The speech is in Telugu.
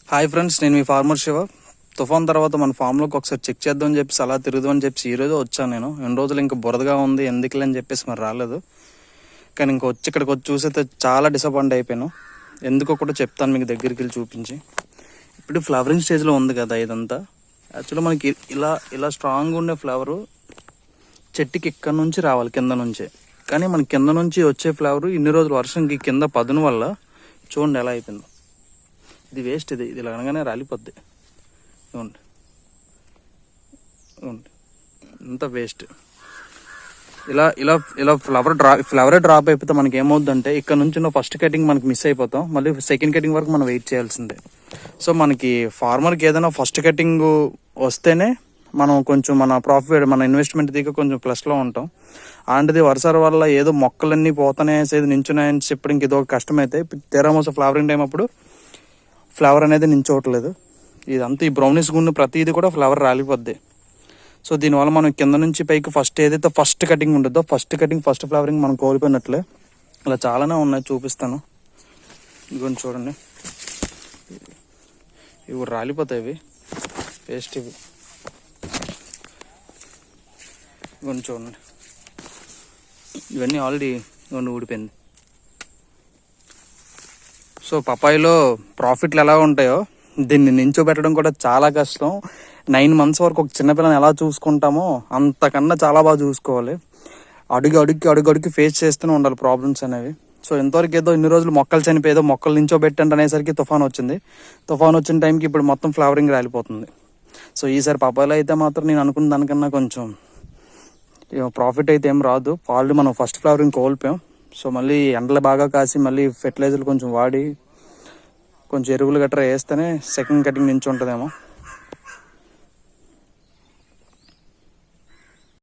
హాయ్ ఫ్రెండ్స్, నేను మీ ఫార్మర్ శివ. తుఫాన్ తర్వాత మన ఫామ్లోకి ఒకసారి చెక్ చేద్దామని చెప్పేసి అలా తిరుగుదామని చెప్పేసి ఈరోజు వచ్చాను. నేను ఎన్ని రోజులు ఇంకా బురదగా ఉంది ఎందుకులే అని చెప్పేసి మరి రాలేదు. కానీ ఇక్కడికి వచ్చి చూసైతే చాలా డిసప్పాయింట్ అయిపోయాను. ఎందుకో కూడా చెప్తాను మీకు దగ్గరికి వెళ్ళి చూపించి. ఇప్పుడు ఫ్లవరింగ్ స్టేజ్లో ఉంది కదా ఇదంతా. యాక్చువల్లీ మనకి ఇలా స్ట్రాంగ్గా ఉండే ఫ్లవరు చెట్టుకి ఇక్కడ నుంచి రావాలి, కింద నుంచే. కానీ మన కింద నుంచి వచ్చే ఫ్లవరు ఇన్ని రోజులు వర్షంకి కింద పదును వల్ల చూడండి ఎలా అయిపోయిందో. ఇది వేస్ట్, ఇది ఇలా అనగానే రాలిపోద్ది. ఇవ్వండి ఇంత వేస్ట్. ఇలా ఇలా ఇలా ఫ్లవరే డ్రాప్ అయిపోతే మనకి ఏమవుద్దంటే ఇక్కడ నుంచి ఫస్ట్ కటింగ్ మనకి మిస్ అయిపోతాం. మళ్ళీ సెకండ్ కటింగ్ వరకు మనం వెయిట్ చేయాల్సిందే. సో మనకి ఫార్మర్కి ఏదైనా ఫస్ట్ కటింగ్ వస్తేనే మనం కొంచెం మన ప్రాఫిట్, మన ఇన్వెస్ట్మెంట్ దిగ కొంచెం ప్లస్లో ఉంటాం. అలాంటిది వర్షాల వల్ల ఏదో మొక్కలన్నీ పోతానే నించున్నాయని చెప్పడం ఇంక ఇదో కష్టమైతే తెరామోస ఫ్లవరింగ్ టైం అప్పుడు ఫ్లవర్ అనేది నించోవట్లేదు. ఇదంతా ఈ బ్రౌనిష్ గుండు ప్రతిదీ కూడా ఫ్లవర్ రాలిపోద్ది. సో దీనివల్ల మనం కింద నుంచి పైకి ఏదైతే ఫస్ట్ కటింగ్ ఉంటుందో ఫస్ట్ ఫ్లవరింగ్ మనం కోల్పోయినట్లే. ఇలా చాలానే ఉన్నాయి, చూపిస్తాను. ఇదిగోండి చూడండి, ఇవి రాలిపోతాయి, ఇవి వేస్ట్. ఇవన్నీ చూడండి, ఇవన్నీ ఆల్రెడీ ఊడిపోయింది. సో పపాయిలో ప్రాఫిట్లు ఎలా ఉంటాయో దీన్ని నించోబెట్టడం కూడా చాలా కష్టం. 9 months వరకు ఒక చిన్నపిల్లని ఎలా చూసుకుంటామో అంతకన్నా చాలా బాగా చూసుకోవాలి. అడుగు ఫేస్ చేస్తూనే ఉండాలి ప్రాబ్లమ్స్ అనేవి. సో ఎంతవరకు ఏదో ఇన్ని రోజులు మొక్కలు చనిపోయేదో మొక్కలు నించోబెట్టండి అనేసరికి తుఫాన్ వచ్చిన టైంకి ఇప్పుడు మొత్తం ఫ్లవరింగ్ రాలిపోతుంది. సో ఈసారి పపాయిలో అయితే మాత్రం నేను అనుకున్న దానికన్నా కొంచెం ప్రాఫిట్ అయితే ఏం రాదు. ఆల్రెడీ మనం ఫస్ట్ ఫ్లవరింగ్ కోల్పోయాం. సో మళ్ళీ ఎండలు బాగా కాసి మళ్ళీ ఫెర్టిలైజర్లు కొంచెం వాడి కొంచెం ఎరువులు గట్రా వేస్తేనే సెకండ్ కటింగ్ నుంచి ఉంటుందేమో.